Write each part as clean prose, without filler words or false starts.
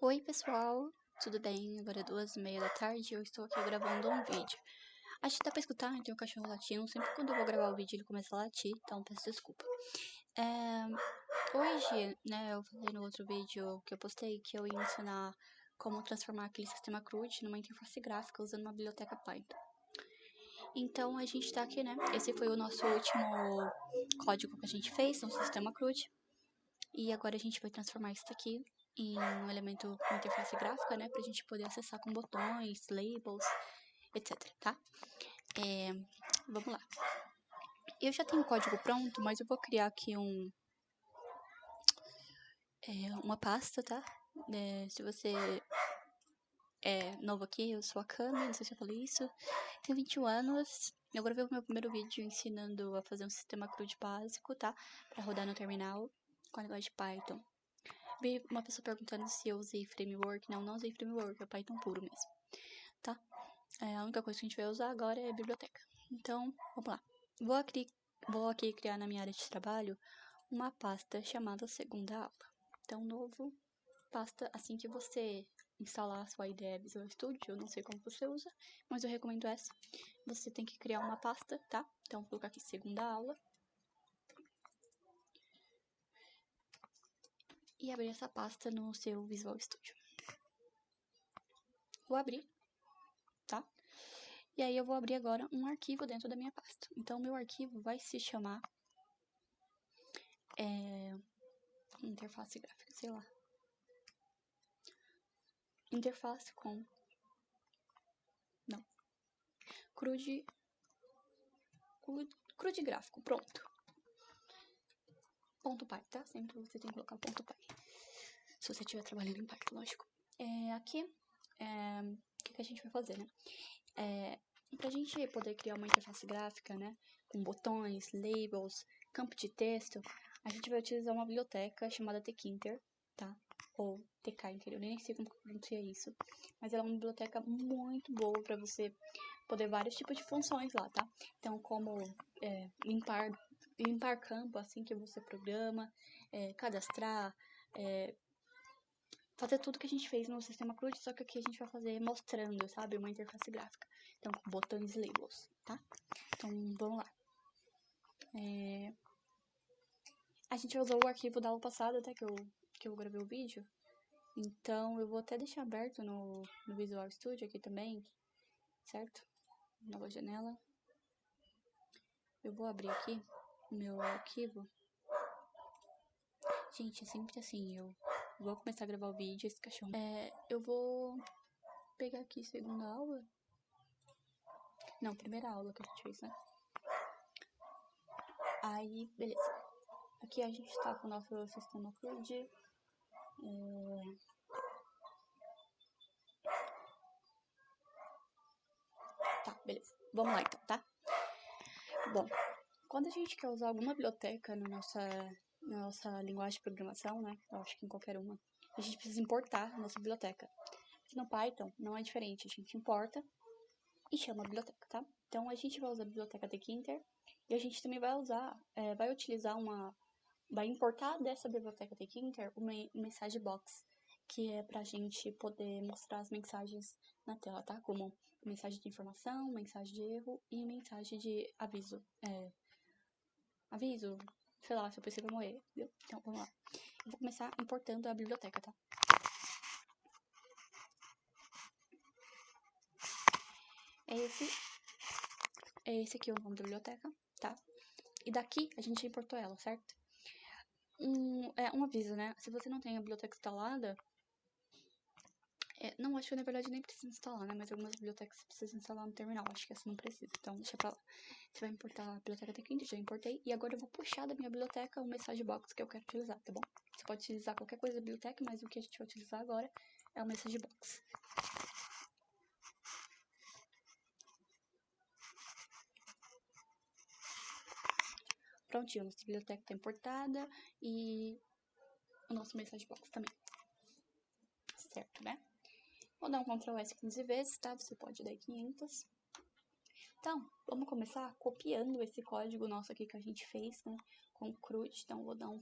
Oi pessoal, tudo bem? Agora é 2h30 da tarde e eu estou aqui gravando um vídeo. Acho que dá pra escutar, tem um cachorro latindo, sempre quando eu vou gravar o vídeo ele começa a latir, então peço desculpa. Hoje, né, eu falei no outro vídeo que eu postei que eu ia ensinar como transformar aquele sistema CRUD numa interface gráfica usando uma biblioteca Python. Então a gente tá aqui, né, esse foi o nosso último código que a gente fez no sistema CRUD. E agora a gente vai transformar isso aqui em um elemento com interface gráfica, né? Pra gente poder acessar com botões, labels, etc, tá? Vamos lá. Eu já tenho o código pronto, mas eu vou criar aqui uma pasta, tá? Se você é novo aqui, eu sou a Cami, não sei se eu falei isso. Tenho 21 anos. Eu gravei o meu primeiro vídeo ensinando a fazer um sistema CRUD básico, tá? Pra rodar no terminal com a linguagem Python. Vi uma pessoa perguntando se eu usei framework. Não usei framework, é Python puro mesmo, tá? A única coisa que a gente vai usar agora é a biblioteca. Então, vamos lá. Vou aqui criar na minha área de trabalho uma pasta chamada segunda aula. Então, novo, pasta, assim que você instalar a sua IDE Visual Studio, eu não sei como você usa, mas eu recomendo essa. Você tem que criar uma pasta, tá? Então, vou colocar aqui segunda aula. E abrir essa pasta no seu Visual Studio. Vou abrir, tá? E aí eu vou abrir agora um arquivo dentro da minha pasta. Então, o meu arquivo vai se chamar interface gráfica, sei lá. Interface com... Não. CRUD gráfico, pronto. Ponto .py, tá? Sempre você tem que colocar ponto .py. Se você estiver trabalhando em Python, lógico. Aqui, o que a gente vai fazer, né? Pra gente poder criar uma interface gráfica, né? Com botões, labels, campo de texto, a gente vai utilizar uma biblioteca chamada Tkinter, tá? Ou Tkinter, eu nem sei como pronuncia isso. Mas ela é uma biblioteca muito boa pra você poder vários tipos de funções lá, tá? Então, como limpar campo assim que você programa, cadastrar, fazer tudo que a gente fez no sistema CRUD, só que aqui a gente vai fazer mostrando, sabe, uma interface gráfica. Então, com botões e labels, tá? Então, vamos lá. A gente usou o arquivo da aula passada, até que eu gravei o vídeo. Então, eu vou até deixar aberto no Visual Studio aqui também, certo? Nova janela. Eu vou abrir aqui o meu arquivo. Gente, é sempre assim, eu vou começar a gravar o vídeo, esse cachorro. Eu vou pegar aqui segunda aula. Não, primeira aula que a gente fez, né? Aí, beleza. Aqui a gente tá com o nosso sistema CRUD. Tá, beleza. Vamos lá então, tá? Bom, quando a gente quer usar alguma biblioteca na nossa linguagem de programação, né? Eu acho que em qualquer uma, a gente precisa importar a nossa biblioteca. Aqui no Python não é diferente, a gente importa e chama a biblioteca, tá? Então a gente vai usar a biblioteca Tkinter e a gente também vai importar dessa biblioteca Tkinter uma mensagem box, que é pra gente poder mostrar as mensagens na tela, tá? Como mensagem de informação, mensagem de erro e mensagem de aviso. Aviso, sei lá, se eu pensei vai morrer, viu? Então, vamos lá. Eu vou começar importando a biblioteca, tá? É esse aqui o nome da biblioteca, tá? E daqui a gente importou ela, certo? Um aviso, né? Se você não tem a biblioteca instalada, não, acho que na verdade nem precisa instalar, né? Mas algumas bibliotecas você precisa instalar no terminal, acho que essa não precisa, então deixa pra lá. Você vai importar a biblioteca Tkinter, já importei, e agora eu vou puxar da minha biblioteca o message box que eu quero utilizar, tá bom? Você pode utilizar qualquer coisa da biblioteca, mas o que a gente vai utilizar agora é o message box. Prontinho, nossa biblioteca está importada e o nosso message box também. Certo, né? Vou dar um Ctrl S 15 vezes, tá? Você pode dar 500. Então, vamos começar copiando esse código nosso aqui que a gente fez, né? Com CRUD. Então, vou dar um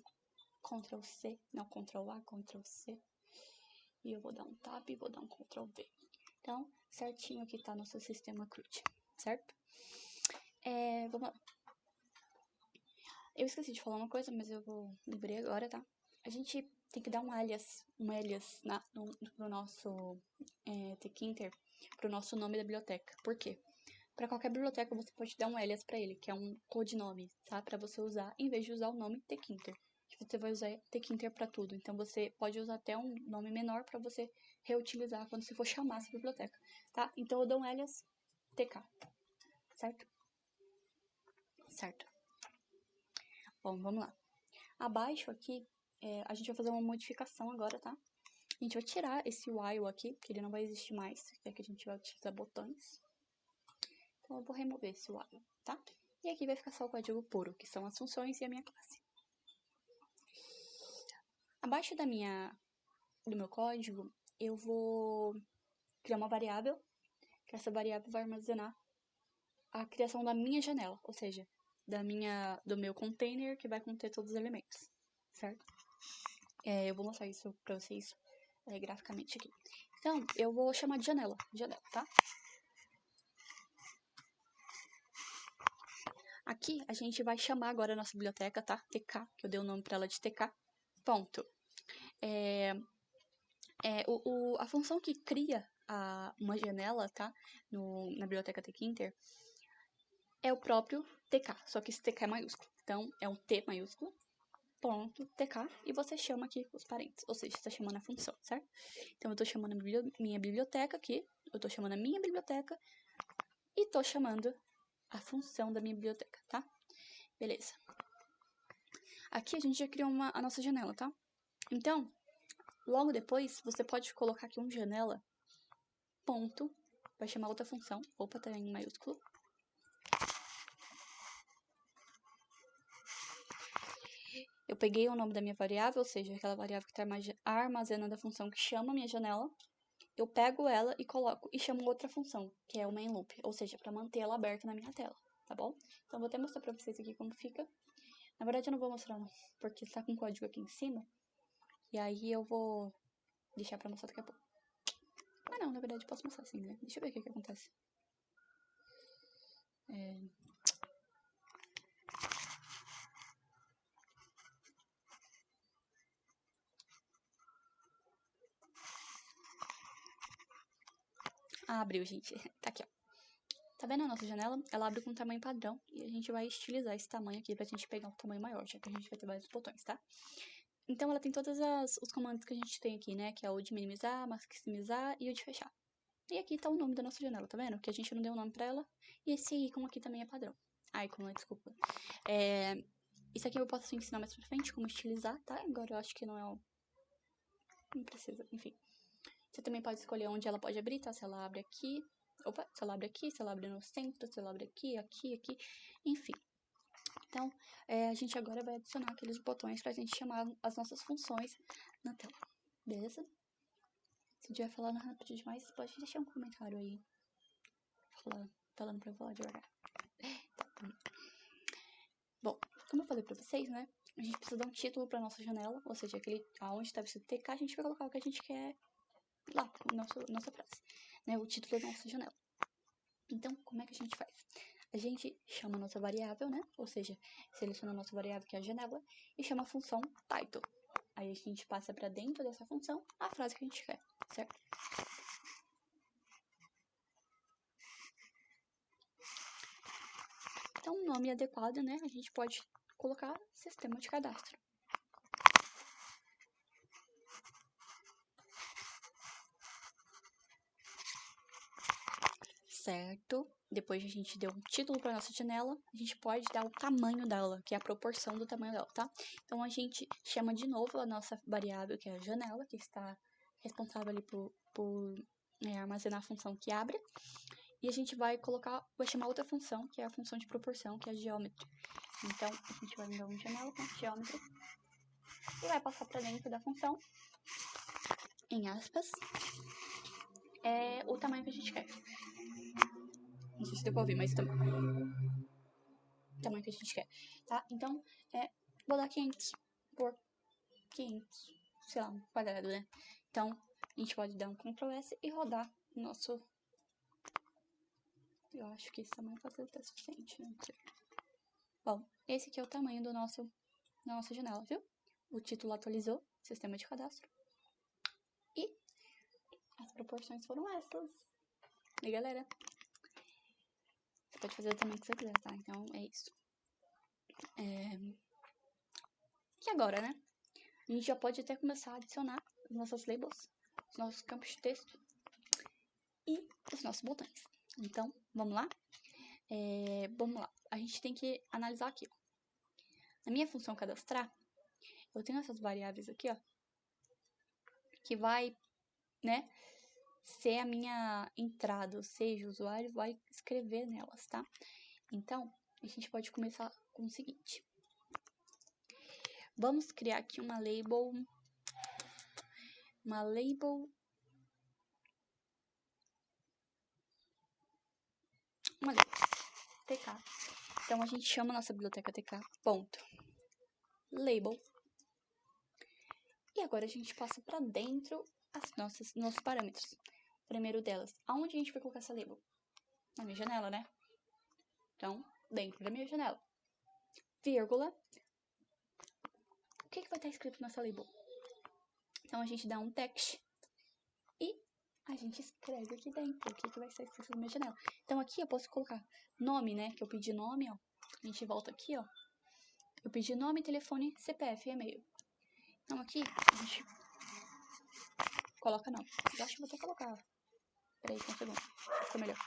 Ctrl C, não, Ctrl A, Ctrl C. e eu vou dar um tab e vou dar um Ctrl V. Então, certinho que tá no seu sistema CRUD, certo? Vamos lá. Eu esqueci de falar uma coisa, mas eu lembrei agora, tá? A gente tem que dar um alias pro nosso tkinter, pro nosso nome da biblioteca. Por quê? Para qualquer biblioteca você pode dar um alias para ele, que é um codinome, tá? Para você usar, em vez de usar o nome tkinter. Você vai usar tkinter para tudo. Então você pode usar até um nome menor para você reutilizar quando você for chamar essa biblioteca, tá? Então eu dou um alias tk, certo? Certo. Bom, vamos lá. Abaixo aqui, a gente vai fazer uma modificação agora, tá? A gente vai tirar esse while aqui, porque ele não vai existir mais, já que a gente vai utilizar botões. Então eu vou remover esse while, tá? E aqui vai ficar só o código puro, que são as funções e a minha classe. Abaixo do meu código, eu vou criar uma variável, que essa variável vai armazenar a criação da minha janela, ou seja, do meu container que vai conter todos os elementos, certo? Eu vou mostrar isso pra vocês graficamente aqui. Então, eu vou chamar de janela, tá? Aqui, a gente vai chamar agora a nossa biblioteca, tá? TK, que eu dei o nome pra ela de TK, ponto. A função que cria uma janela, tá? Na biblioteca tkinter é o próprio TK, só que esse TK é maiúsculo. Então, é um T maiúsculo, ponto, TK, e você chama aqui os parênteses, ou seja, você está chamando a função, certo? Então, eu estou chamando a minha biblioteca aqui, eu estou chamando a minha biblioteca e estou chamando a função da minha biblioteca, tá? Beleza. Aqui a gente já criou a nossa janela, tá? Então, logo depois, você pode colocar aqui um janela, ponto, vai chamar outra função, opa, tá em maiúsculo. Eu peguei o nome da minha variável, ou seja, aquela variável que está armazenando a função que chama a minha janela. Eu pego ela e coloco, e chamo outra função, que é o main loop, ou seja, para manter ela aberta na minha tela, tá bom? Então, eu vou até mostrar pra vocês aqui como fica. Na verdade, eu não vou mostrar não, porque está com código aqui em cima. E aí eu vou deixar pra mostrar daqui a pouco. Ah, não, na verdade, eu posso mostrar sim, né? Deixa eu ver o que acontece. Abriu, gente. Tá aqui, ó. Tá vendo a nossa janela? Ela abre com tamanho padrão e a gente vai estilizar esse tamanho aqui pra gente pegar um tamanho maior, já que a gente vai ter vários botões, tá? Então, ela tem todos os comandos que a gente tem aqui, né? Que é o de minimizar, maximizar e o de fechar. E aqui tá o nome da nossa janela, tá vendo? Que a gente não deu nome pra ela. E esse ícone aqui também é padrão. Icon, desculpa. Isso aqui eu posso ensinar mais pra frente, como estilizar, tá? Agora eu acho que não é o... Não precisa, enfim. Você também pode escolher onde ela pode abrir, tá? Se ela abre aqui, se ela abre aqui, se ela abre no centro, se ela abre aqui, enfim. Então, a gente agora vai adicionar aqueles botões pra gente chamar as nossas funções na tela, beleza? Se tiver falando rápido demais, pode deixar um comentário aí, falando pra eu falar devagar. Bom, como eu falei pra vocês, né? A gente precisa dar um título pra nossa janela, ou seja, aonde tá escrito TK, a gente vai colocar o que a gente quer lá, nossa frase, né? O título da nossa janela. Então, como é que a gente faz? A gente chama a nossa variável, né? Ou seja, seleciona a nossa variável, que é a janela, e chama a função title. Aí a gente passa para dentro dessa função a frase que a gente quer, certo? Então, um nome adequado, né? A gente pode colocar sistema de cadastro. Certo? Depois a gente deu um título para nossa janela, a gente pode dar o tamanho dela, que é a proporção do tamanho dela, tá? Então, a gente chama de novo a nossa variável, que é a janela, que está responsável ali por armazenar a função que abre. E a gente vai chamar outra função, que é a função de proporção, que é a geometry. Então, a gente vai dar um janela.geometry e vai passar para dentro da função, em aspas, o tamanho que a gente quer. Não sei se deu pra ouvir, mas tamanho que a gente quer, tá? Então, vou dar 500 por 500, sei lá, quadrado, né? Então, a gente pode dar um Ctrl S e rodar o nosso... Eu acho que esse tamanho facilita suficiente, não sei. Bom, esse aqui é o tamanho da nossa janela, viu? O título atualizou, sistema de cadastro. E as proporções foram essas. E galera, você pode fazer o tamanho que você quiser, tá? Então, é isso. E agora, né? A gente já pode até começar a adicionar os nossos labels, os nossos campos de texto e os nossos botões. Então, vamos lá? Vamos lá. A gente tem que analisar aqui, ó. Na minha função cadastrar, eu tenho essas variáveis aqui, ó, que vai, né, ser a minha entrada, ou seja, o usuário vai escrever nelas, tá? Então, a gente pode começar com o seguinte. Vamos criar aqui uma label TK. Então, a gente chama a nossa biblioteca tk.label. E agora a gente passa para dentro nossos parâmetros. O primeiro delas, aonde a gente vai colocar essa label? Na minha janela, né? Então, dentro da minha janela. Vírgula. O que vai estar escrito nessa label? Então, a gente dá um text e a gente escreve aqui dentro o que vai estar escrito na minha janela. Então, aqui eu posso colocar nome, né? Que eu pedi nome, ó. A gente volta aqui, ó. Eu pedi nome, telefone, CPF e e-mail. Então, aqui a gente coloca nome. Eu acho que vou até colocar. Peraí, só um segundo. Ficou melhor.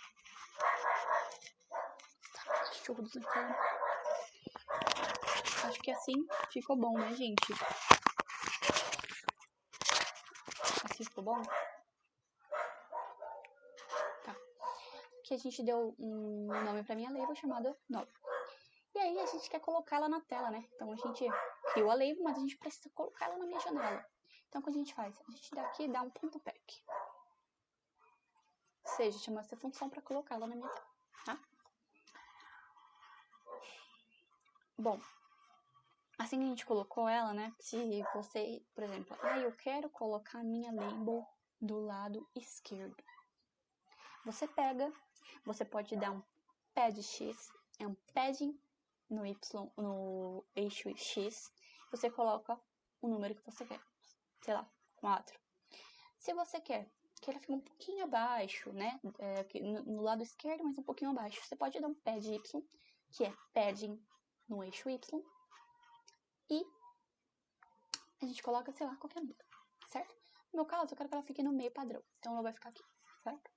Cachorro do inferno. Acho que assim ficou bom, né, gente? Assim ficou bom? Tá. Aqui a gente deu um nome pra minha label chamada nome. E aí a gente quer colocar ela na tela, né? Então a gente criou a label, mas a gente precisa colocar ela na minha janela. Então o que a gente faz? A gente daqui dá um ponto pack. Ou seja, chama essa função para colocar ela na minha tela, tá? Bom, assim que a gente colocou ela, né? Se você, por exemplo, eu quero colocar a minha label do lado esquerdo. Você pega, você pode dar um pad X, é um padding no Y, no eixo X, você coloca o número que você quer, sei lá, 4. Se você quer que ela fique um pouquinho abaixo, né, no lado esquerdo, mas um pouquinho abaixo, você pode dar um pad Y, que é padding no eixo Y, e a gente coloca, sei lá, qualquer número, certo? No meu caso, eu quero que ela fique no meio padrão, então ela vai ficar aqui, certo?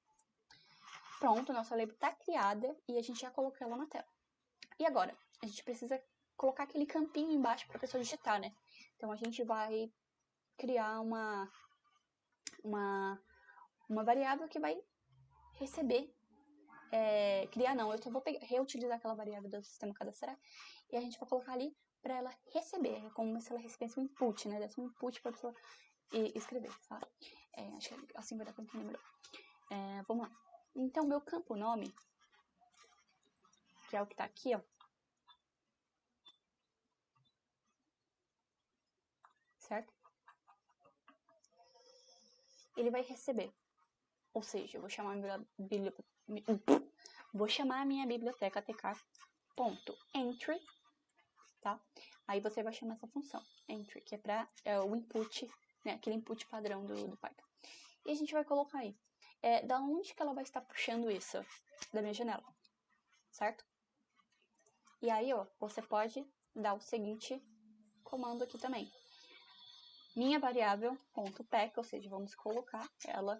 Pronto, nossa label está criada e a gente já colocou ela na tela. E agora? A gente precisa colocar aquele campinho embaixo para a pessoa digitar, né? Então, a gente vai criar uma variável que vai receber. Eu só vou reutilizar aquela variável do sistema cadastrar e a gente vai colocar ali para ela receber. É como se ela recebesse um input, né? Desse um input para a pessoa escrever, tá? Acho que assim vai dar para entender melhor. Vamos lá. Então, meu campo nome, que é o que está aqui, ó. Certo? Ele vai receber. Ou seja, eu vou chamar a minha biblioteca tk.entry, tá? Aí você vai chamar essa função, entry, que é para o input, né? Aquele input padrão do Python. E a gente vai colocar aí. Da onde que ela vai estar puxando isso? Da minha janela, certo? E aí, ó, você pode dar o seguinte comando aqui também. Minha variável .pack, ou seja, vamos colocar ela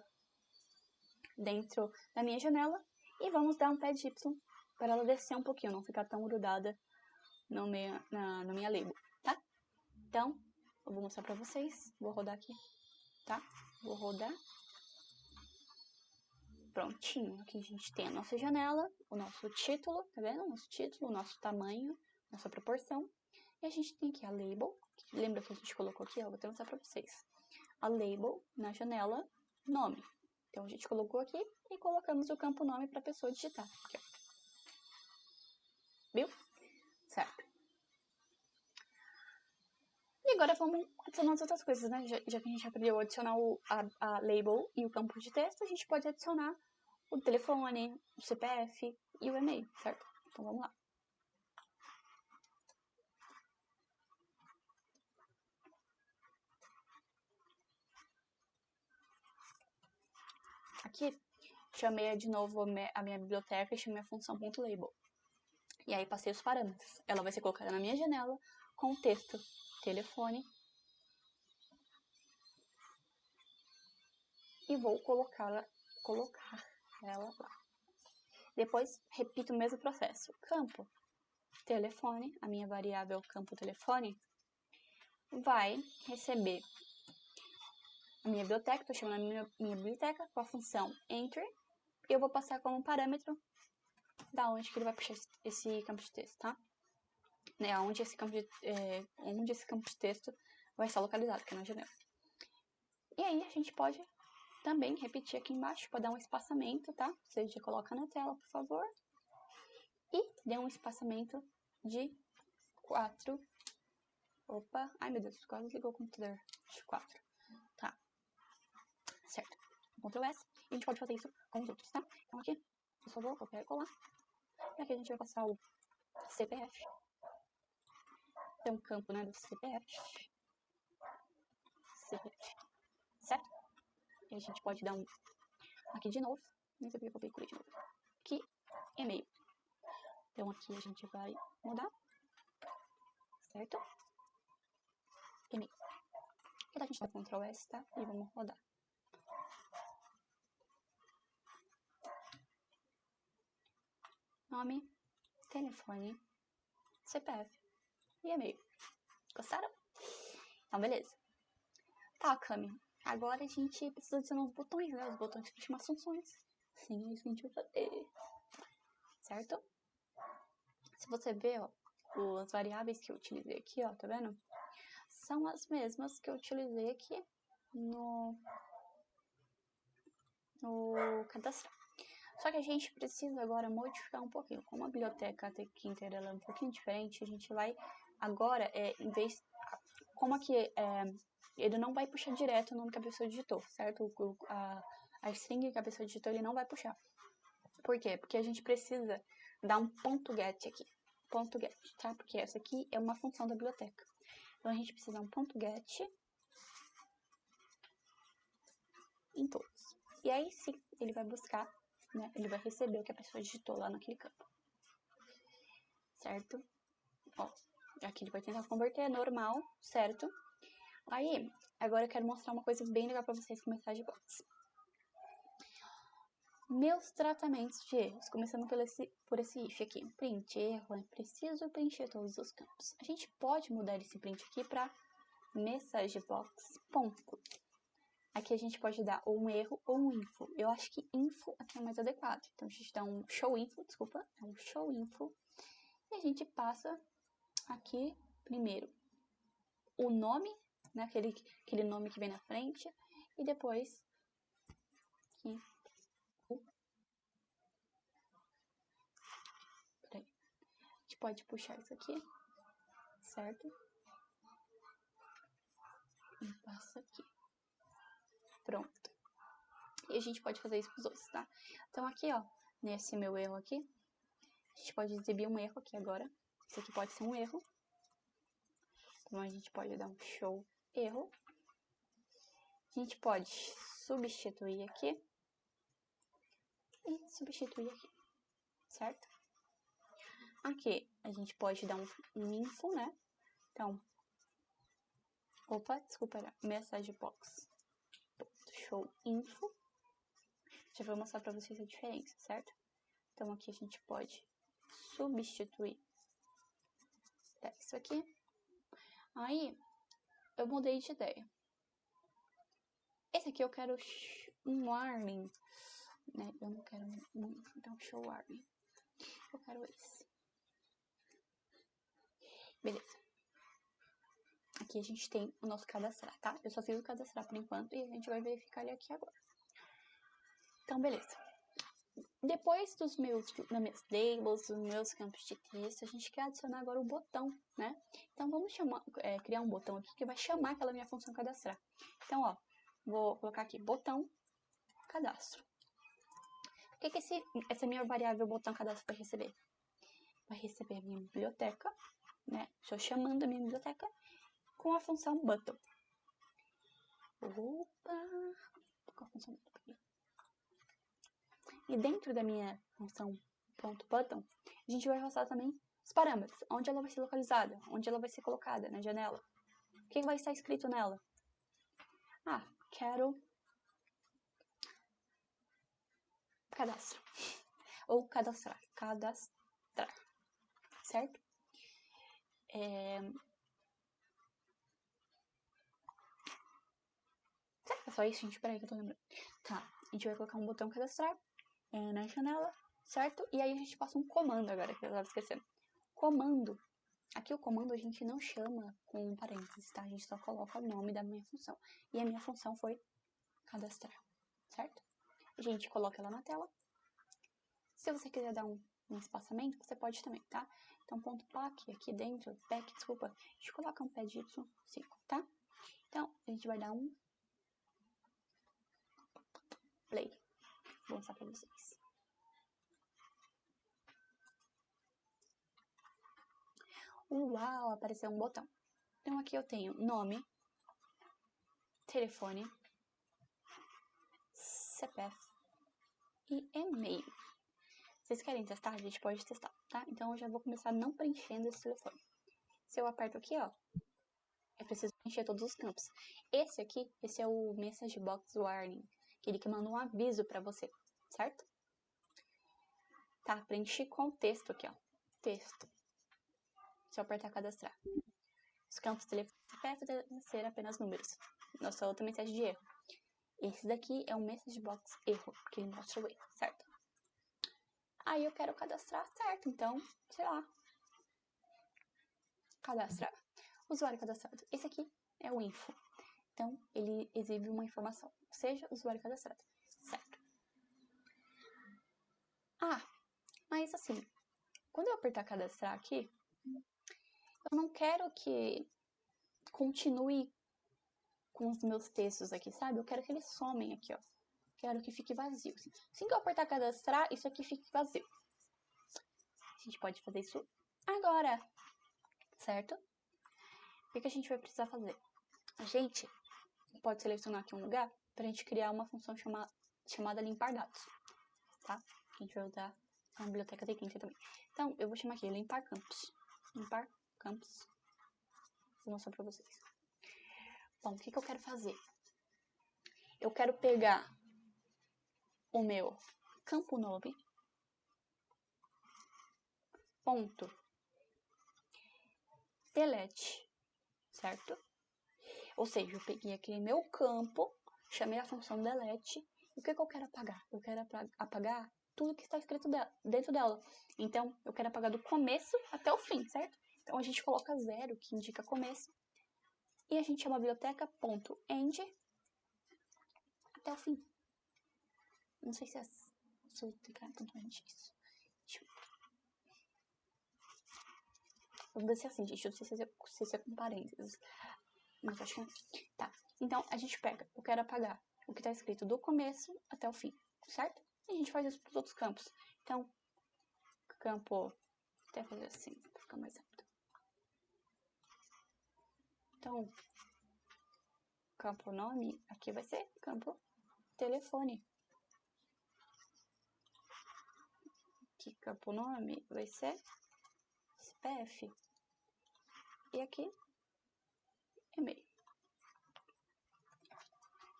dentro da minha janela e vamos dar um pad Y para ela descer um pouquinho, não ficar tão grudada na minha label, tá? Então, eu vou mostrar para vocês, vou rodar aqui, tá? Vou rodar. Prontinho, aqui a gente tem a nossa janela, o nosso título, tá vendo? O nosso título, o nosso tamanho, nossa proporção. E a gente tem aqui a label, lembra que a gente colocou aqui? Vou até mostrar para vocês. A label na janela, nome. Então, a gente colocou aqui e colocamos o campo nome para a pessoa digitar. Aqui, ó. Viu? Certo. E agora, vamos adicionar as outras coisas, né? Já que a gente aprendeu a adicionar a label e o campo de texto, a gente pode adicionar o telefone, o CPF e o e-mail, certo? Então vamos lá. Aqui, chamei de novo a minha biblioteca e chamei a função .label. E aí passei os parâmetros. Ela vai ser colocada na minha janela com o texto telefone. E vou colocar ela lá. Depois, repito o mesmo processo. Campo telefone, a minha variável campo telefone, vai receber a minha biblioteca, estou chamando a minha biblioteca com a função enter, e eu vou passar como parâmetro da onde que ele vai puxar esse campo de texto, tá? Né, onde esse campo de texto vai estar localizado, que é na janela. E aí a gente pode também repetir aqui embaixo para dar um espaçamento, tá? Você já coloca na tela, por favor. E dê um espaçamento de 4. Opa, ai meu Deus, quase ligou o computador. De 4. Tá. Certo. Ctrl S. E a gente pode fazer isso com os outros, tá? Então aqui, por favor, copiar e colar. E aqui a gente vai passar o CPF. Tem um campo, né, do CPF. Certo? E a gente pode dar um aqui de novo. Nem sabia que eu copiei de novo. Aqui, e-mail. Então aqui a gente vai mudar. Certo? E-mail. E a gente vai Ctrl S, tá? E vamos rodar. Nome, telefone, CPF e e-mail. Gostaram? Então, beleza. Tá, Cami. Agora a gente precisa adicionar os botões, né? Os botões para chamar as funções. Sim, é isso que a gente vai fazer. Certo? Se você ver, ó, as variáveis que eu utilizei aqui, ó, tá vendo? São as mesmas que eu utilizei aqui no cadastrar. Só que a gente precisa agora modificar um pouquinho. Como a biblioteca Tkinter ela é um pouquinho diferente, a gente vai agora, em vez... Como aqui ele não vai puxar direto o nome que a pessoa digitou, certo? A string que a pessoa digitou, ele não vai puxar. Por quê? Porque a gente precisa dar um ponto .get aqui. Ponto .get, tá? Porque essa aqui é uma função da biblioteca. Então, a gente precisa dar um ponto .get em todos. E aí, sim, ele vai buscar, né? Ele vai receber o que a pessoa digitou lá naquele campo. Certo? Ó, aqui ele vai tentar converter, normal, certo? Aí, agora eu quero mostrar uma coisa bem legal pra vocês com mensagem box. Meus tratamentos de erros, começando por esse if aqui. Print erro, é preciso preencher todos os campos. A gente pode mudar esse print aqui para message box ponto. Aqui a gente pode dar ou um erro ou um info. Eu acho que info aqui é mais adequado. Então a gente dá um show info, desculpa, é um show info. E a gente passa aqui primeiro o nome, né, aquele nome que vem na frente, e depois aqui a gente pode puxar isso aqui, certo? E passa aqui. Pronto. E a gente pode fazer isso com os outros, tá? Então aqui, ó, nesse meu erro aqui, a gente pode exibir um erro aqui agora. Esse aqui pode ser um erro. Então a gente pode dar um show erro. A gente pode substituir aqui e substituir aqui, certo? Aqui a gente pode dar um info, né? Então, opa, desculpa, era message box. Show info. Já vou mostrar pra vocês a diferença, certo? Então aqui a gente pode substituir isso aqui. Aí eu mudei de ideia. Esse aqui eu quero um warning, né? Eu não quero então show warning. Eu quero esse. Beleza. Aqui a gente tem o nosso cadastrar, tá? Eu só fiz o cadastrar por enquanto e a gente vai verificar ele aqui agora. Então, beleza. Depois das minhas tables, dos meus campos de texto, a gente quer adicionar agora o botão, né? Então, vamos criar um botão aqui que vai chamar aquela minha função cadastrar. Então, ó, vou colocar aqui, botão cadastro. O que essa minha variável botão cadastro vai receber? Vai receber a minha biblioteca, né? Estou chamando a minha biblioteca com a função button. Opa! Com a função button. E dentro da minha função .button, a gente vai passar também os parâmetros, onde ela vai ser localizada, onde ela vai ser colocada na janela. O que vai estar escrito nela? Ah, quero cadastro. Ou cadastrar. Cadastrar. Certo? Será que é só isso, gente? Peraí que eu tô lembrando. Tá, a gente vai colocar um botão cadastrar na janela, certo? E aí a gente passa um comando agora, que eu tava esquecendo. Comando. Aqui o comando a gente não chama com parênteses, tá? A gente só coloca o nome da minha função. E a minha função foi cadastrar, certo? A gente coloca ela na tela. Se você quiser dar um espaçamento, você pode também, tá? Então, ponto .pack aqui dentro, desculpa, a gente coloca um pad y5, tá? Então, a gente vai dar um play. Vou mostrar pra vocês. Uau, apareceu um botão. Então, aqui eu tenho nome, telefone, CPF e e-mail. Vocês querem testar? A gente pode testar, tá? Então, eu já vou começar não preenchendo esse telefone. Se eu aperto aqui, ó, eu preciso preencher todos os campos. Esse aqui, esse é o Message Box Warning, aquele que manda um aviso pra você, certo? Tá, preenchi com o texto aqui, ó. Texto. Se eu apertar cadastrar. Os campos telefone e CPF devem ser apenas números. Nossa outra mensagem de erro. Esse daqui é um Message Box erro, que ele mostra o erro, certo? Aí eu quero cadastrar, certo? Então, sei lá. Cadastrar. Usuário cadastrado. Esse aqui é o info. Então, ele exibe uma informação. Seja usuário cadastrado. Certo. Ah, mas assim, quando eu apertar cadastrar aqui, eu não quero que continue com os meus textos aqui, sabe? Eu quero que eles somem aqui, ó. Quero que fique vazio. Assim que eu apertar cadastrar, isso aqui fique vazio. A gente pode fazer isso agora, certo? O que a gente vai precisar fazer? A gente pode selecionar aqui um lugar para a gente criar uma função chamada limpar dados, tá? A gente vai usar a biblioteca da Quinta também. Então, eu vou chamar aqui limpar campos. Limpar campos. Vou mostrar para vocês. Bom, o que eu quero fazer? Eu quero pegar o meu campo nome, ponto, delete, certo? Ou seja, eu peguei aquele meu campo, chamei a função delete, e o que eu quero apagar? Eu quero apagar tudo que está escrito dentro dela. Então, eu quero apagar do começo até o fim, certo? Então, a gente coloca 0, que indica começo, e a gente chama a biblioteca.end até o fim. Não sei se é biblioteca.end isso. Vamos ver se é assim, gente. Eu não sei se é com parênteses. Mas acho que não. Tá. Então, a gente pega. Eu quero apagar o que está escrito do começo até o fim, certo? E a gente faz isso para os outros campos. Então, campo... Até fazer assim, para ficar mais rápido. Então, campo nome, aqui vai ser campo telefone. Aqui, campo nome, vai ser CPF. E aqui, e-mail.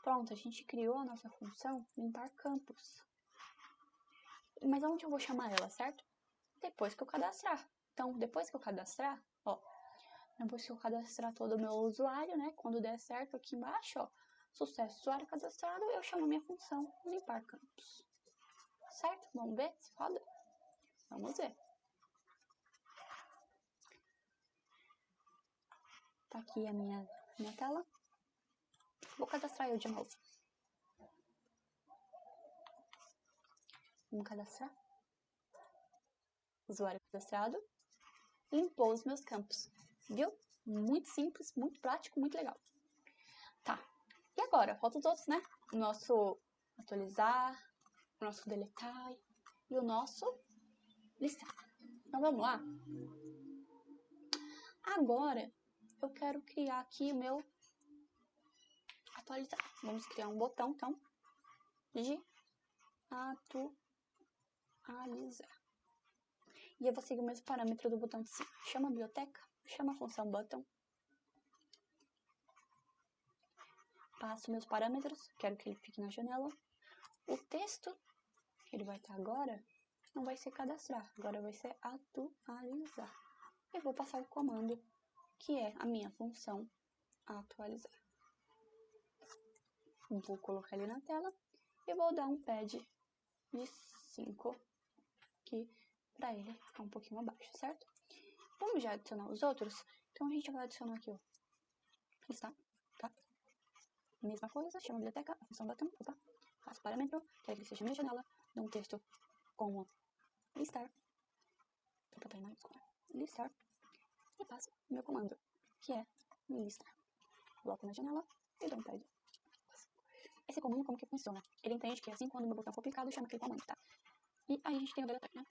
Pronto, a gente criou a nossa função limpar campos. Mas onde eu vou chamar ela, certo? Depois que eu cadastrar. Então, depois que eu cadastrar, ó, depois que eu cadastrar todo o meu usuário, né, quando der certo aqui embaixo, ó, sucesso, usuário cadastrado, eu chamo a minha função limpar campos. Certo? Vamos ver se roda? Vamos ver. Tá aqui a minha tela. Vou cadastrar eu de novo. Vamos cadastrar. Usuário cadastrado. Limpou os meus campos. Viu? Muito simples, muito prático, muito legal. Tá. E agora? Faltam os outros, né? O nosso atualizar, o nosso deletar e o nosso listar. Então vamos lá. Agora eu quero criar aqui o meu atualizar. Vamos criar um botão, então, de atualizar. E eu vou seguir o mesmo parâmetro do botão de cima. Chama a biblioteca, chama a função button. Passo meus parâmetros, quero que ele fique na janela. O texto, ele vai estar agora, não vai ser cadastrar, agora vai ser atualizar. Eu vou passar o comando, que é a minha função atualizar. Vou colocar ele na tela e vou dar um pad de 5 aqui para ele ficar um pouquinho abaixo, certo? Vamos já adicionar os outros? Então a gente vai adicionar aqui o listar, tá? Mesma coisa, chama a biblioteca, a função botão, opa, faço parâmetro, quero que ele seja minha janela, dou um texto como listar, vou botar em maiúscula, listar, e passo o meu comando, que é listar. Coloco na janela e dou um pad. Esse comando, como que funciona? Ele entende que assim, quando o meu botão for clicado, chama aquele comando, tá? E aí a gente tem o deletar, né?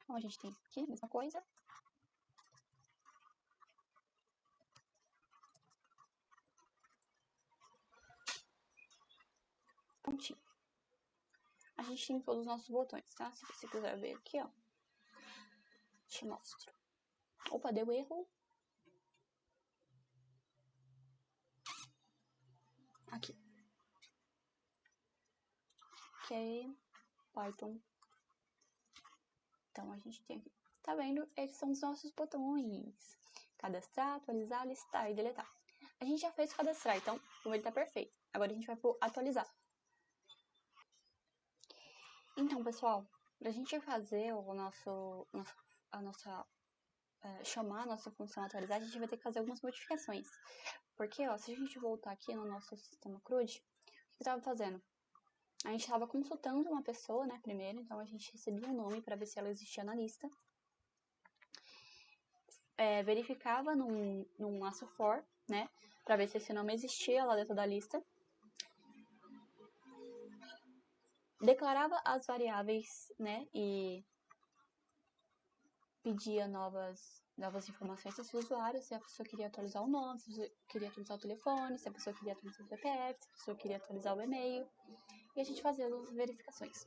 Então a gente tem aqui a mesma coisa. Pontinho. A gente tem todos os nossos botões, tá? Se você quiser ver aqui, ó, te mostro. Opa, deu erro. Aqui. Ok. Python. Então a gente tem aqui. Tá vendo? Esses são os nossos botões. Cadastrar, atualizar, listar e deletar. A gente já fez cadastrar, então ele tá perfeito. Agora a gente vai pro atualizar. Então, pessoal, pra gente fazer chamar a nossa função atualizar, a gente vai ter que fazer algumas modificações. Porque, ó, se a gente voltar aqui no nosso sistema CRUD, o que eu estava fazendo? A gente estava consultando uma pessoa, né, primeiro, então a gente recebia um nome para ver se ela existia na lista. Verificava num laço for, né, para ver se esse nome existia lá dentro da lista. Declarava as variáveis, né, e pedia novas informações desse usuário, se a pessoa queria atualizar o nome, se a pessoa queria atualizar o telefone, se a pessoa queria atualizar o CPF, se a pessoa queria atualizar o e-mail, e a gente fazia as verificações.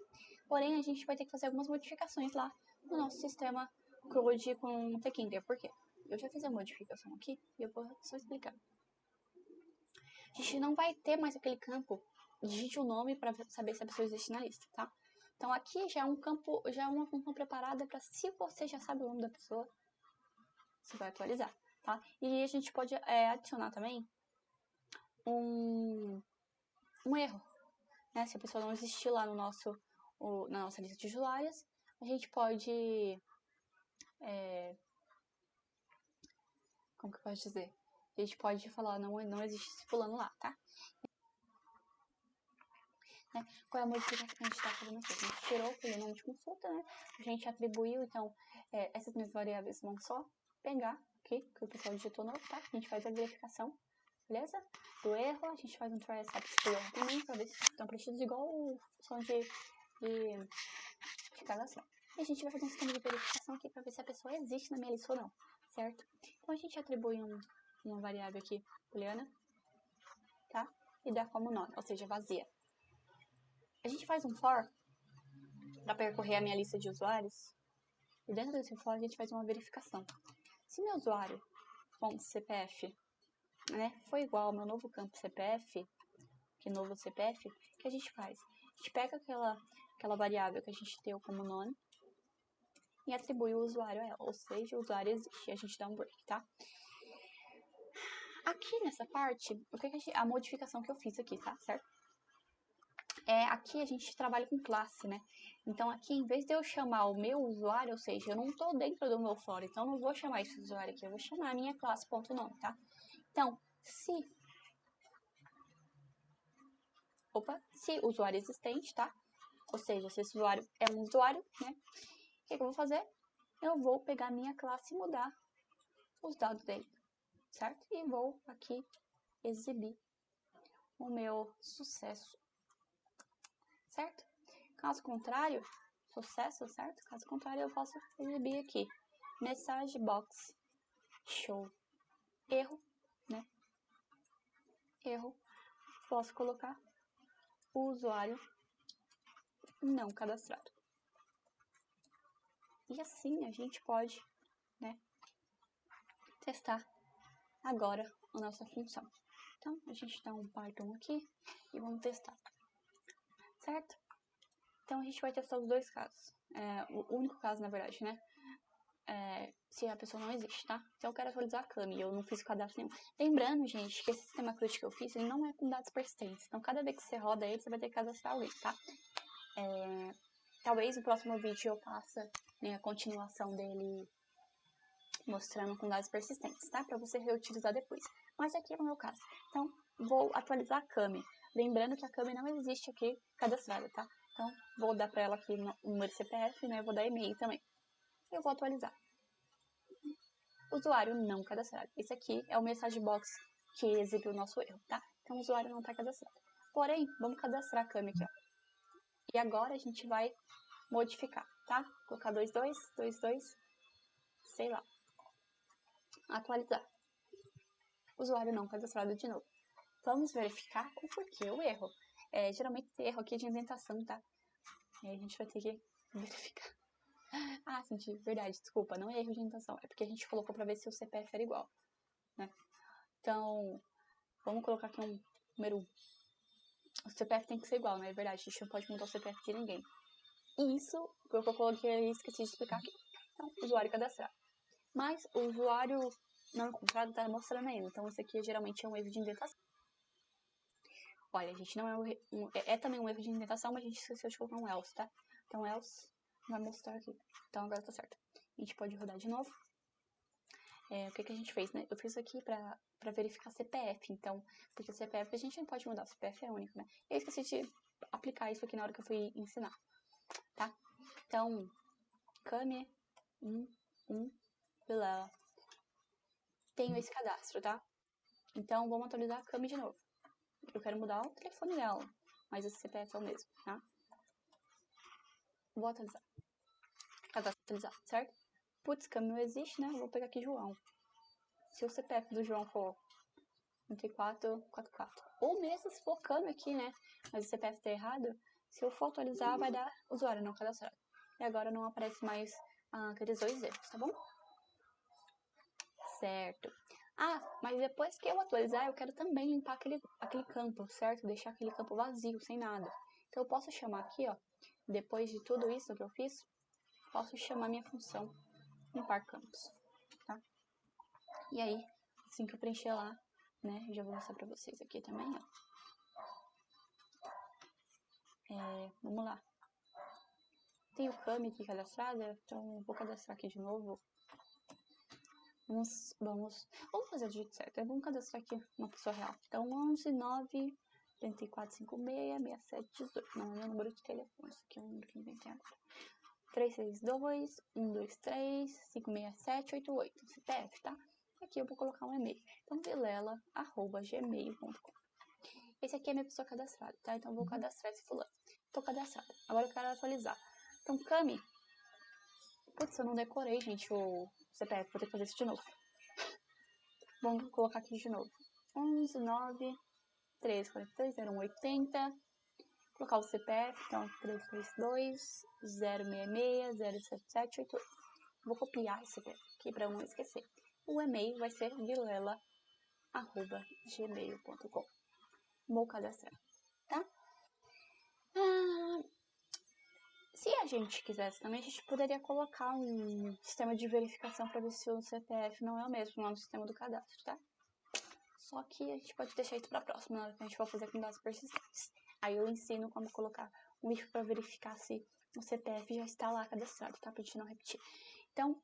Porém, a gente vai ter que fazer algumas modificações lá no nosso sistema CRUD com Tkinter. Por quê? Eu já fiz a modificação aqui e eu vou só explicar. A gente não vai ter mais aquele campo, digite o nome para saber se a pessoa existe na lista, tá? Então aqui já é um campo, já é uma função preparada para, se você já sabe o nome da pessoa, você vai atualizar, tá? E a gente pode adicionar também um erro, né? Se a pessoa não existir lá no na nossa lista de usuários, a gente pode, como que eu posso dizer? A gente pode falar, não existe esse fulano lá, tá? Né? Qual é a modificação que a gente está fazendo aqui? A gente tirou o nome de consulta, né? A gente atribuiu, então, essas minhas variáveis vão só pegar aqui, que o pessoal digitou novo, tá? A gente faz a verificação, beleza? Do erro, a gente faz um try except do erro também, pra ver se estão preenchidos igual o som de cadastrar. E a gente vai fazer um sistema de verificação aqui para ver se a pessoa existe na minha lista ou não, certo? Então a gente atribui uma variável aqui, booleana, tá? E dá como nome, ou seja, vazia. A gente faz um for para percorrer a minha lista de usuários. E dentro desse for a gente faz uma verificação. Se meu usuário, CPF, né, foi igual ao meu novo campo CPF, que novo CPF, o que a gente faz? A gente pega aquela variável que a gente deu como nome e atribui o usuário a ela, ou seja, o usuário existe, a gente dá um break, tá? Aqui nessa parte, a modificação que eu fiz aqui, tá? Certo? Aqui a gente trabalha com classe, né? Então aqui, em vez de eu chamar o meu usuário, ou seja, eu não estou dentro do meu for, então eu não vou chamar esse usuário aqui, eu vou chamar a minha classe.nome, tá? Então, se se o usuário é existente, tá? Ou seja, se esse usuário é um usuário, né? O que eu vou fazer? Eu vou pegar a minha classe e mudar os dados dele, certo? E vou aqui exibir o meu sucesso, certo? Caso contrário, sucesso, certo? Caso contrário, eu posso exibir aqui, message box show, erro, né? Erro, posso colocar o usuário não cadastrado. E assim a gente pode, né, testar agora a nossa função. Então, a gente dá um Python aqui e vamos testar, certo? Então, a gente vai testar os dois casos. O único caso, na verdade, né? Se a pessoa não existe, tá? Então, eu quero atualizar a CAMI, eu não fiz cadastro nenhum. Lembrando, gente, que esse sistema crude que eu fiz, ele não é com dados persistentes. Então, cada vez que você roda ele, você vai ter que cadastrar alguém, tá? Talvez no próximo vídeo eu faça, né, a continuação dele mostrando com dados persistentes, tá? Para você reutilizar depois. Mas aqui é o meu caso. Então, vou atualizar a CAMI. Lembrando que a CAMI não existe aqui cadastrada, tá? Então, vou dar para ela aqui o número de CPF, né? Vou dar e-mail também. Eu vou atualizar. Usuário não cadastrado. Esse aqui é o message box que exibe o nosso erro, tá? Então, o usuário não está cadastrado. Porém, vamos cadastrar a CAMI aqui, ó. E agora a gente vai modificar, tá? Colocar 22, sei lá. Atualizar. Usuário não cadastrado de novo. Vamos verificar o porquê o erro. Geralmente esse erro aqui é de indentação, tá? E aí a gente vai ter que verificar. Ah, sim, verdade, desculpa, não é erro de indentação. É porque a gente colocou pra ver se o CPF era igual, né? Então, vamos colocar aqui um número 1. O CPF tem que ser igual, né? É verdade, a gente não pode mudar o CPF de ninguém. E isso, foi o que eu coloquei e esqueci de explicar aqui. Então, usuário cadastrado. Mas o usuário não encontrado tá mostrando ainda. Então, esse aqui geralmente é um erro de indentação. Olha, a gente não é também um erro de indentação, mas a gente esqueceu de colocar um else, tá? Então, else vai mostrar aqui. Então, agora tá certo. A gente pode rodar de novo. O que a gente fez, né? Eu fiz aqui pra verificar CPF, então, porque o CPF a gente não pode mudar, o CPF é único, né? E eu esqueci de aplicar isso aqui na hora que eu fui ensinar, tá? Então, CAMI 1, Vilela. Tenho esse cadastro, tá? Então, vamos atualizar a CAMI de novo. Eu quero mudar o telefone dela, mas esse CPF é o mesmo, tá? Vou atualizar. Cadastro atualizado, certo? Putz, CAMI não existe, né? Eu vou pegar aqui João. Se o CPF do João for 3444. Ou mesmo se for CAMI aqui, né? Mas o CPF tá errado, se eu for atualizar, vai dar usuário não cadastrado. E agora não aparece mais aqueles dois erros, tá bom? Certo. Mas depois que eu atualizar, eu quero também limpar aquele campo, certo? Deixar aquele campo vazio, sem nada. Então eu posso chamar aqui, ó, depois de tudo isso que eu fiz, posso chamar minha função limpar campos, tá? E aí, assim que eu preencher lá, né, eu já vou mostrar pra vocês aqui também, ó. Vamos lá. Tem o CAMI aqui cadastrado, então vou cadastrar aqui de novo. Vamos fazer do jeito certo. Vamos cadastrar aqui uma pessoa real. Então, 11 9 3456 6718. Não é meu número de telefone. Isso aqui é o número que eu inventei agora. 362 123 56788. CPF, tá? Aqui eu vou colocar um e-mail. Então, vilela@gmail.com. Esse aqui é minha pessoa cadastrada, tá? Então, eu vou cadastrar esse fulano. Tô cadastrada. Agora eu quero atualizar. Então, CAMI. Putz, eu não decorei, gente, o CPF. Vou ter que fazer isso de novo. Vamos colocar aqui de novo. 11 9 3 43 01 80. Colocar o CPF, então 332 066 07788. Vou copiar esse CPF aqui para não esquecer. O e-mail vai ser vilela@gmail.com. Vou cadastrar, tá? Se a gente quisesse também, a gente poderia colocar um sistema de verificação para ver se o CPF não é o mesmo lá no sistema do cadastro, tá? Só que a gente pode deixar isso para a próxima, na hora que a gente for fazer com dados persistentes. Aí eu ensino como colocar um if para verificar se o CPF já está lá cadastrado, tá? Pra gente não repetir. Então,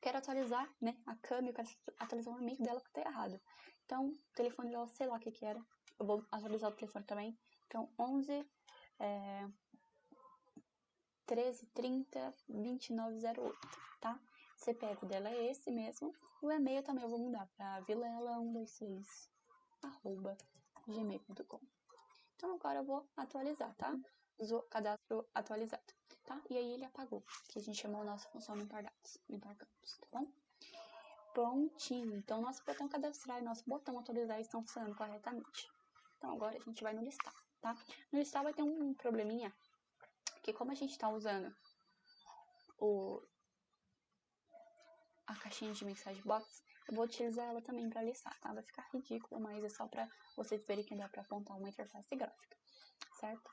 quero atualizar, né, a CAMI, eu quero atualizar o e-mail dela que tá errado. Então, o telefone dela, sei lá o que era. eu vou atualizar o telefone também. Então, 11 1330 2908, tá? O CPF dela é esse mesmo. O e-mail também eu vou mudar para vilela126 @gmail.com. Então agora eu vou atualizar, tá? Cadastro atualizado, tá? E aí ele apagou, que a gente chamou a nossa função limpar dados, limpar campos, tá bom? Prontinho. Então nosso botão cadastrar e nosso botão atualizar estão funcionando corretamente. Então agora a gente vai no listar, tá? No listar vai ter um probleminha, que como a gente tá usando a caixinha de mensagem box, eu vou utilizar ela também para listar, tá? Vai ficar ridículo, mas é só para vocês verem que dá para apontar uma interface gráfica, certo?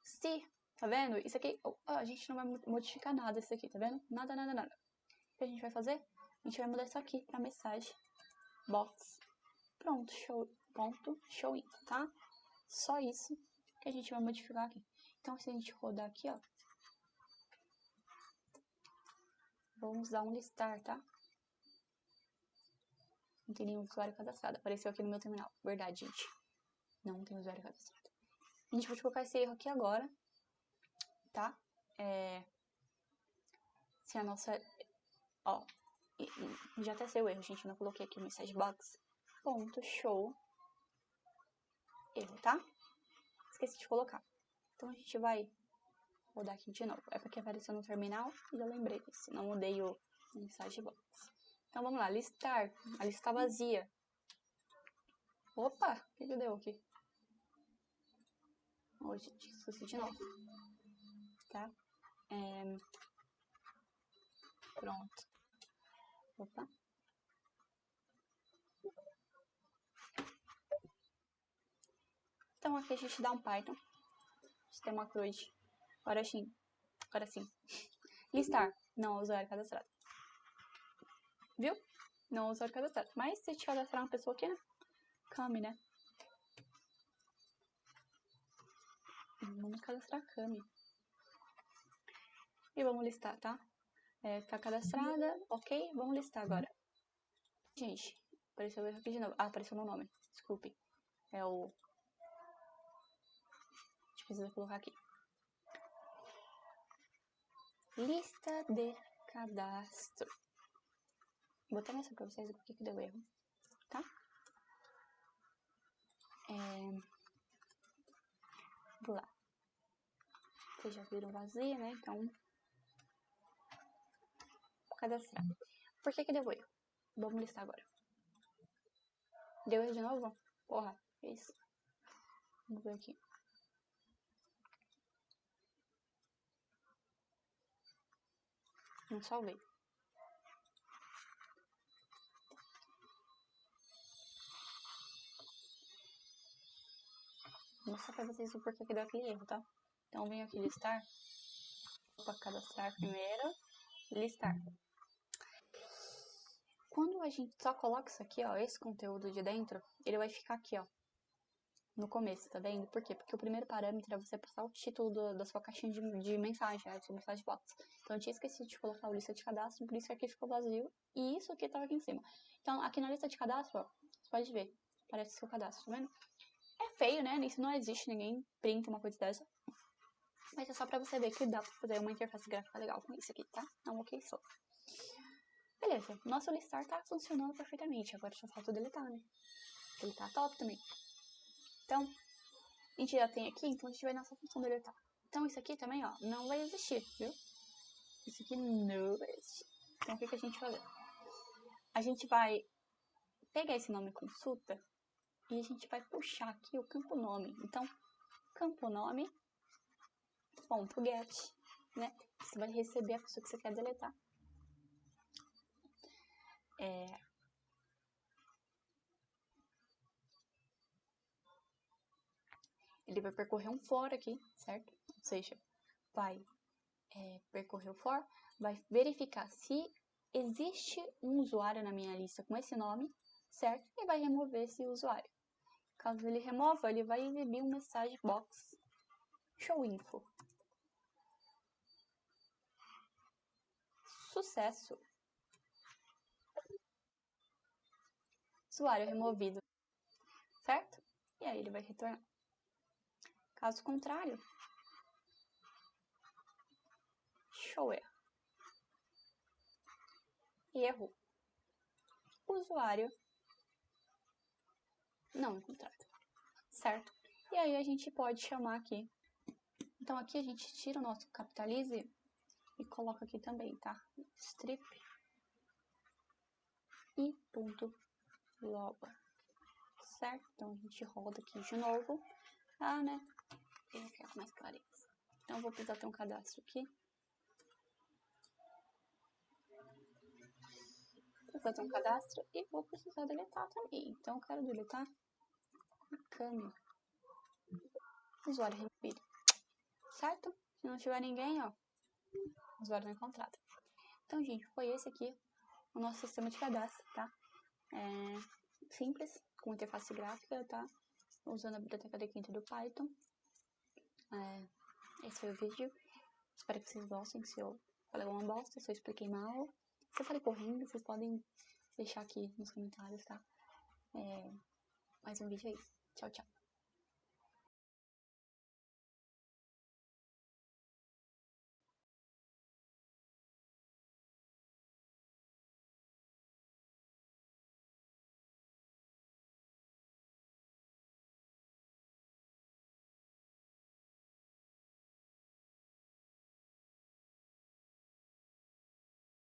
Se, tá vendo? Isso aqui, a gente não vai modificar nada isso aqui, tá vendo? Nada, nada, nada. O que a gente vai fazer? A gente vai mudar isso aqui para mensagem box. Pronto, show info, tá? Só isso que a gente vai modificar aqui. Então, se a gente rodar aqui, ó, vamos dar um listar, tá? Não tem nenhum usuário cadastrado. Apareceu aqui no meu terminal. Verdade, gente. Não tem usuário cadastrado. A gente vai colocar esse erro aqui agora, tá? Se a nossa... Ó, já até saiu o erro, gente. Não coloquei aqui o message box. Ponto, show. Erro, tá? Esqueci de colocar. Então a gente vai rodar aqui de novo. É porque apareceu no terminal e eu lembrei disso. Não mudei o message box. Então vamos lá, listar. A lista tá vazia. Opa, o que deu aqui? Hoje, esqueci de novo. Tá? Pronto. Opa. Então aqui a gente dá um Python. Sistema CRUD. Agora sim. Listar. Não usuário cadastrado. Viu? Não usuário cadastrado. Mas se te cadastrar uma pessoa aqui, né? Cami, né? Vamos cadastrar a Cami. E vamos listar, tá? Tá cadastrada, ok? Vamos listar agora. Gente, apareceu o erro aqui de novo. Ah, apareceu no nome. Desculpe. A gente precisa colocar aqui. Lista de cadastro. Vou até mostrar pra vocês o que deu erro, tá? Vou lá. Vocês já viram vazia, né? Então, vou cadastrar. Por que deu erro? Vamos listar agora. Deu erro de novo? Porra, é isso. Vamos ver aqui. Não salvei. Vou mostrar pra vocês o porquê que deu aquele erro, tá? Então, venho aqui listar. Opa, cadastrar primeiro. Listar. Quando a gente só coloca isso aqui, ó, esse conteúdo de dentro, ele vai ficar aqui, ó, no começo, tá vendo? Por quê? Porque o primeiro parâmetro é você passar o título da sua caixinha de mensagem, né, de sua mensagem box. Então eu tinha esquecido de colocar a lista de cadastro, por isso que aqui ficou vazio, e isso aqui tava aqui em cima. Então aqui na lista de cadastro, ó, você pode ver, aparece o seu cadastro, tá vendo? É feio, né? Isso não existe, ninguém printa uma coisa dessa. Mas é só pra você ver que dá pra fazer uma interface gráfica legal com isso aqui, tá? É um ok só. Beleza, nosso listar tá funcionando perfeitamente, agora só falta deletar, né? Ele tá top também. Então, a gente já tem aqui, então a gente vai nessa função deletar. Então isso aqui também, ó, não vai existir, viu? Isso aqui não vai existir. Então o que a gente vai fazer? A gente vai pegar esse nome consulta e a gente vai puxar aqui o campo nome. Então, campo nome, ponto get, né? Você vai receber a pessoa que você quer deletar. Ele vai percorrer um for aqui, certo? Ou seja, vai percorrer o for, vai verificar se existe um usuário na minha lista com esse nome, certo? E vai remover esse usuário. Caso ele remova, ele vai exibir um message box show info. Sucesso! Usuário removido, certo? aí ele vai retornar. Caso contrário, show erro. Usuário não encontrado, certo? E aí a gente pode chamar aqui. Então aqui a gente tira o nosso capitalize e coloca aqui também, tá? Strip e ponto logo, certo? Então a gente roda aqui de novo, tá, né? Eu quero mais clareza. Então eu vou precisar ter um cadastro aqui. Vou fazer um cadastro e vou precisar deletar também. Então eu quero deletar a câmera. Usuário removido, certo? Se não tiver ninguém, ó, usuário não encontrado. Então, gente, foi esse aqui o nosso sistema de cadastro, tá? Simples, com interface gráfica, tá? Usando a biblioteca D500 do Python. Esse foi o vídeo. Espero que vocês gostem. Se eu falei uma bosta, se eu expliquei mal, se eu falei correndo, vocês podem deixar aqui nos comentários, tá? Mais um vídeo aí. Tchau, tchau.